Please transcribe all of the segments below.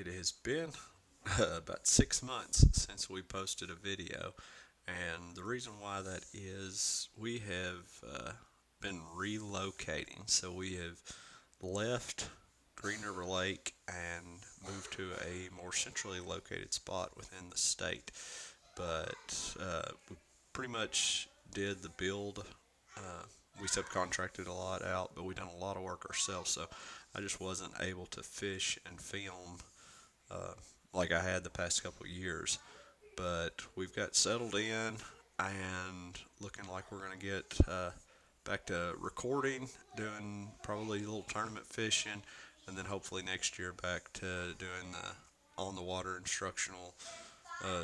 It has been about 6 months since we posted a video, and the reason why that is we have been relocating. So we have left Green River Lake and moved to a more centrally located spot within the state. But we pretty much did the build. We subcontracted a lot out, but we done a lot of work ourselves. So I just wasn't able to fish and film uh, like I had the past couple of years. But we've got settled in and looking like we're going to get back to recording, doing probably a little tournament fishing, and then hopefully next year back to doing the on the water instructional uh,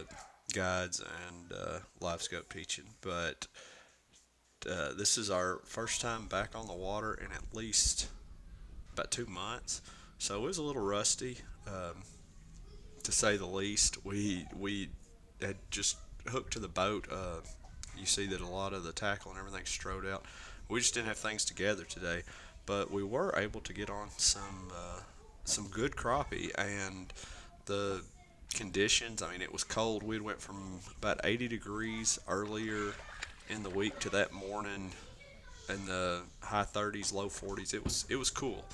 guides and live scope teaching. But this is our first time back on the water in at least about 2 months, so it was a little rusty. To say the least. We had just hooked to the boat. You see that a lot of the tackle and everything's strode out. We just didn't have things together today, but we were able to get on some good crappie and the conditions. I mean, it was cold. We went from about 80 degrees earlier in the week to that morning in the high 30s, low 40s. It was cool.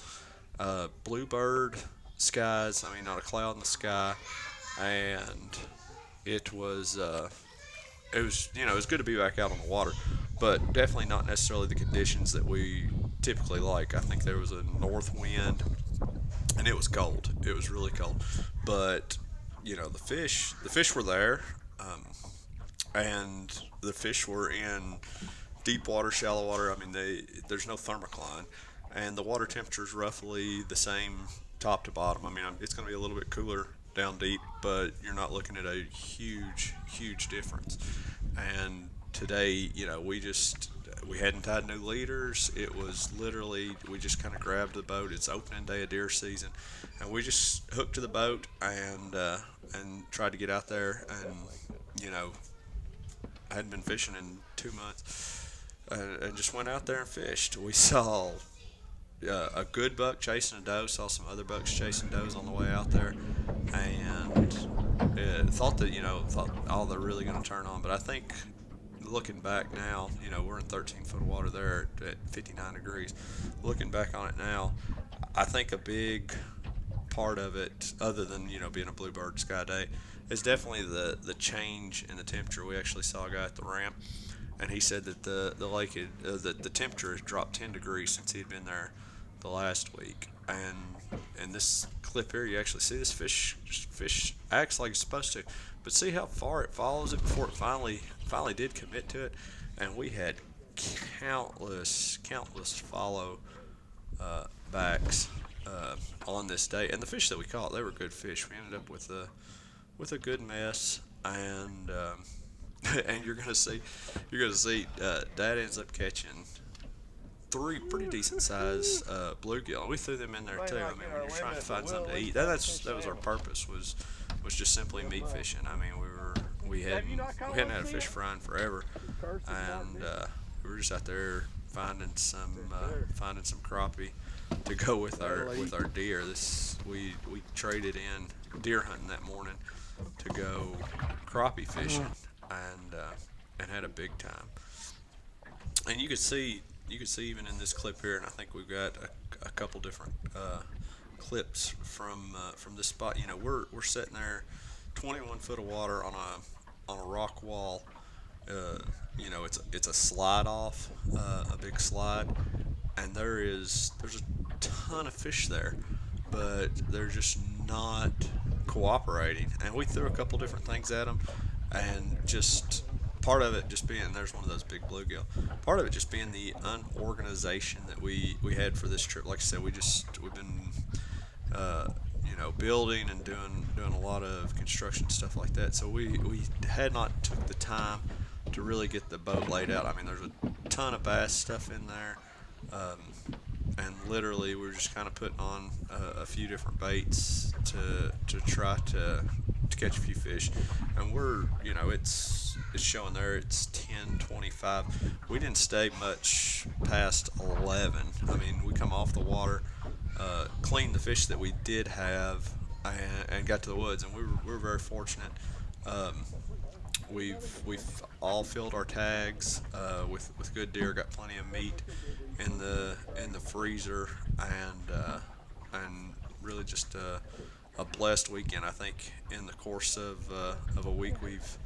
Bluebird skies. I mean, not a cloud in the sky, and it was it was good to be back out on the water, but definitely not necessarily the conditions that we typically like. I think there was a north wind, and it was cold. It was really cold, but the fish were there, and the fish were in deep water, shallow water. I mean, there's no thermocline, and the water temperature is roughly the same top to bottom. I mean, it's going to be a little bit cooler down deep, but you're not looking at a huge difference. And today, we hadn't tied new leaders. It was literally we just kind of grabbed the boat. It's opening day of deer season, and we just hooked to the boat and tried to get out there. And I hadn't been fishing in 2 months, and just went out there and fished. We saw a good buck chasing a doe. Saw some other bucks chasing does on the way out there, and thought, oh, they're really going to turn on. But I think looking back now, we're in 13 foot of water there at 59 degrees. Looking back on it now, I think a big part of it, other than being a bluebird sky day, is definitely the change in the temperature. We actually saw a guy at the ramp, and he said that the lake had, the temperature has dropped 10 degrees since he had been there the last week. And in this clip here, you actually see this fish acts like it's supposed to, but see how far it follows it before it finally did commit to it. And we had countless follow backs on this day, and the fish that we caught, they were good fish. We ended up with a good mess, and and you're gonna see Dad ends up catching three pretty decent sized bluegill. We threw them in there too. I mean, when you're trying to find something to eat, that was our purpose, was just simply meat fishing. I mean, we hadn't had a fish fry in forever, and we were just out there finding some crappie to go with our deer. We traded in deer hunting that morning to go crappie fishing, and had a big time. And you could see even in this clip here, and I think we've got a couple different clips from this spot. We're sitting there, 21 foot of water on a rock wall. It's a slide off, a big slide, and there's a ton of fish there, but they're just not cooperating. And we threw a couple different things at them, and just part of it just being there's one of those big bluegill. Part of it just being the unorganization that we had for this trip. Like I said, we've been building and doing a lot of construction stuff like that. So we had not took the time to really get the boat laid out. I mean, there's a ton of bass stuff in there, and literally we're just kind of putting on a few different baits to try to catch a few fish. And it's showing there it's 10:25. We didn't stay much past 11. I mean, we come off the water, cleaned the fish that we did have, and got to the woods, and we were very fortunate. Um, we've all filled our tags with good deer. Got plenty of meat in the freezer, and really just a blessed weekend. I think in the course of a week we've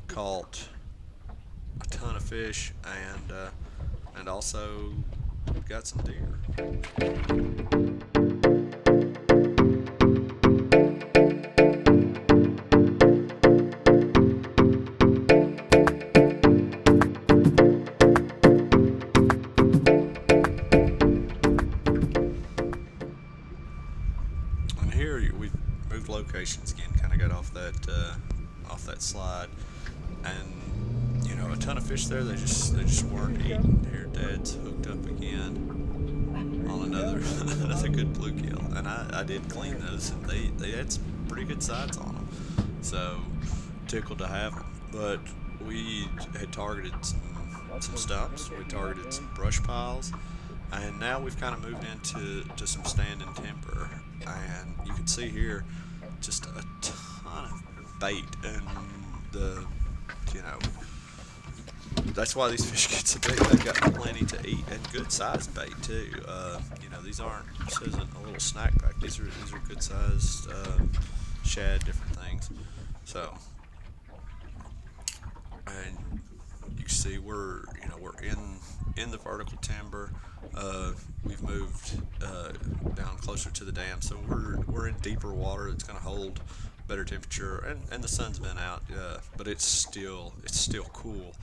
caught a ton of fish and also got some deer. And here we've moved locations again. Kind of got off that slide, and a ton of fish there. They just weren't eating. Here, Dad's hooked up again on another another good bluegill, and I did clean those, and they had some pretty good sides on them. So tickled to have them. But we had targeted some stumps. We targeted some brush piles, and now we've kind of moved into some standing timber. And you can see here just a ton of bait, and the you know that's why these fish get so big. They've got plenty to eat and good sized bait too. This isn't a little snack pack. These are good sized shad, different things. So, and you can see we're in the vertical timber. We've moved down closer to the dam, so we're in deeper water. It's going to hold better temperature, and the sun's been out, but it's still cool,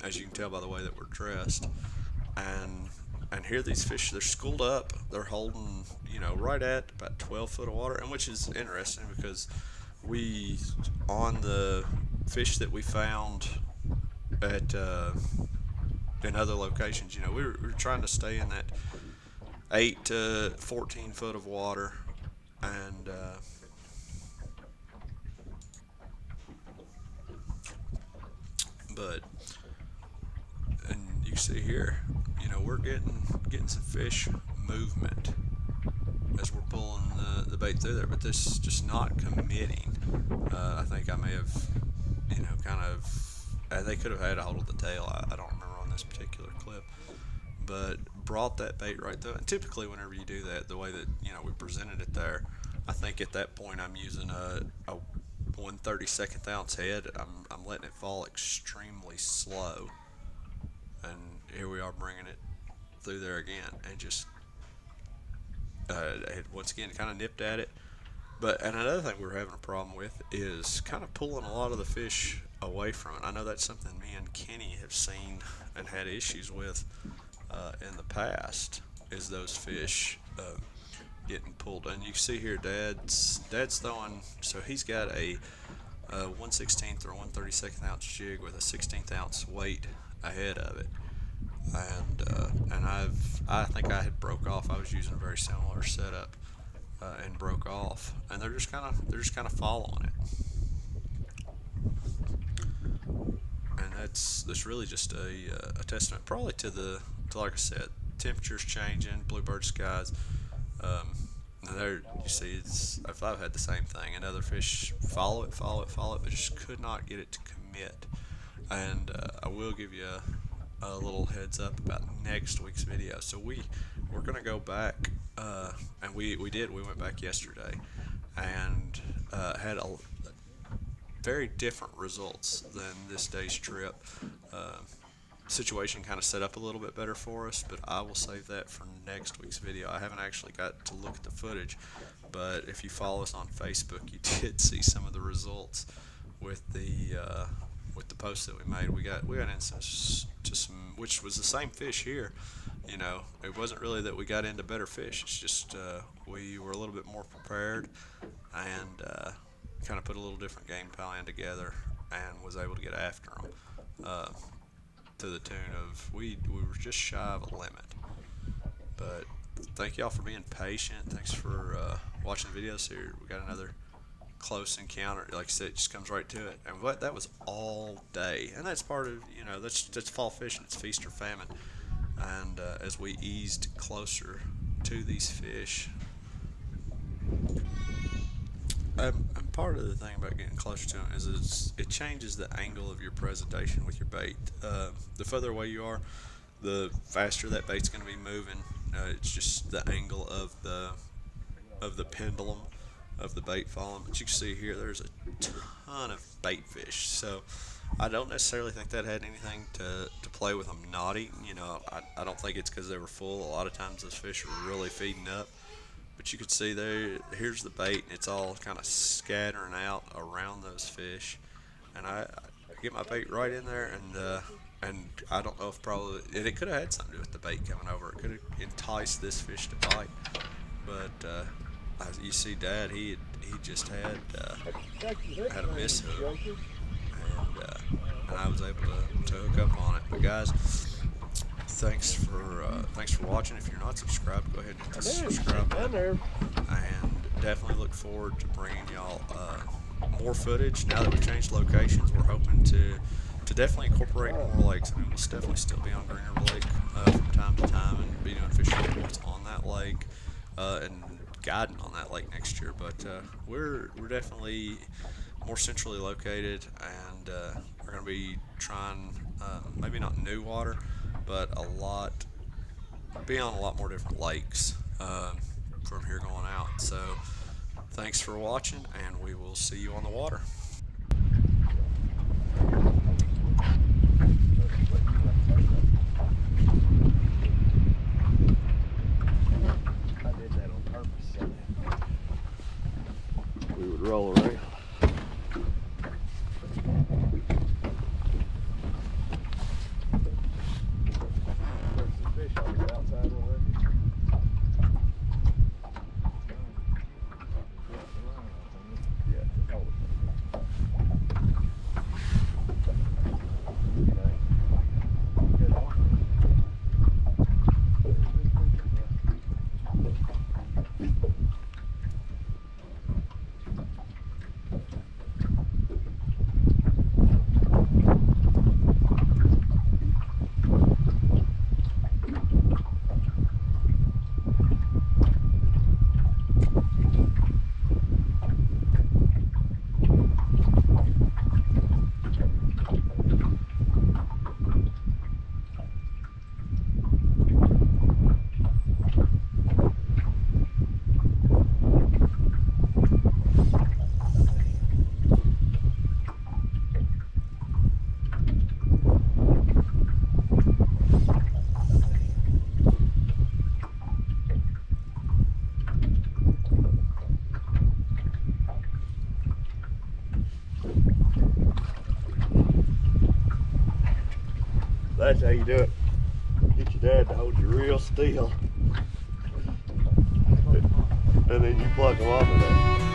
as you can tell by the way that we're dressed. And and here these fish, they're schooled up. They're holding right at about 12 foot of water, and which is interesting because we on the fish that we found at in other locations, we were trying to stay in that 8 to 14 foot of water, and but and you see here, we're getting some fish movement as we're pulling the bait through there, but this just not committing. I think I may have, kind of, they could have had a hold of the tail. I don't remember on this particular clip, but brought that bait right through. And typically, whenever you do that, the way that we presented it there, I think at that point I'm using a 1/32 ounce head. I'm letting it fall extremely slow, and here we are bringing it through there again, and just it once again kind of nipped at it. But and another thing we're having a problem with is kind of pulling a lot of the fish away from it. I know that's something me and Kenny have seen and had issues with in the past. Is those fish getting pulled? And you see here, Dad's throwing. So he's got a 1/16 or 1/32 ounce jig with a 16th ounce weight ahead of it, and I think I had broke off. I was using a very similar setup and broke off, and they're just kind of following it, and that's really just a testament, probably to like I said, temperatures changing, bluebird skies. Um, and there you see, I've had the same thing, and other fish follow it, follow it, follow it, but just could not get it to commit. And I will give you a little heads up about next week's video. So we're gonna go back, and we went back yesterday, and had a very different results than this day's trip. Uh, Situation kind of set up a little bit better for us, but I will save that for next week's video. I haven't actually got to look at the footage, but if you follow us on Facebook, you did see some of the results with the post that we made. We got into some, which was the same fish here. It wasn't really that we got into better fish. It's just we were a little bit more prepared, and kind of put a little different game plan together, and was able to get after them. To the tune of we were just shy of a limit. But thank y'all for being patient. Thanks for watching the videos here. We got another close encounter. Like I said, it just comes right to it. And that was all day, and that's part of that's fall fishing. It's feast or famine. And as we eased closer to these fish, And part of the thing about getting closer to them is it changes the angle of your presentation with your bait. The further away you are, the faster that bait's going to be moving. It's just the angle of the pendulum of the bait falling. But you can see here, there's a ton of bait fish. So I don't necessarily think that had anything to play with them not eating. I don't think it's because they were full. A lot of times those fish are really feeding up. But you can see there, here's the bait, and it's all kind of scattering out around those fish. And I get my bait right in there, and I don't know if probably, and it could have had something to do with the bait coming over. It could have enticed this fish to bite. But you see, Dad, he just had a miss hook, and I was able to hook up on it. But guys, thanks for watching. If you're not subscribed, go ahead and hit the subscribe button, and definitely look forward to bringing y'all more footage. Now that we've changed locations, we're hoping to definitely incorporate more lakes. I mean, we'll definitely still be on Greener Lake from time to time and be doing fishing reports on that lake and guiding on that lake next year. But we're definitely more centrally located, and we're going to be trying maybe not new water, but be on a lot more different lakes from here going out. So thanks for watching, and we will see you on the water. I did that on purpose. We would roll around. That's how you do it. Get your dad to hold you real still. And then you pluck them off of that.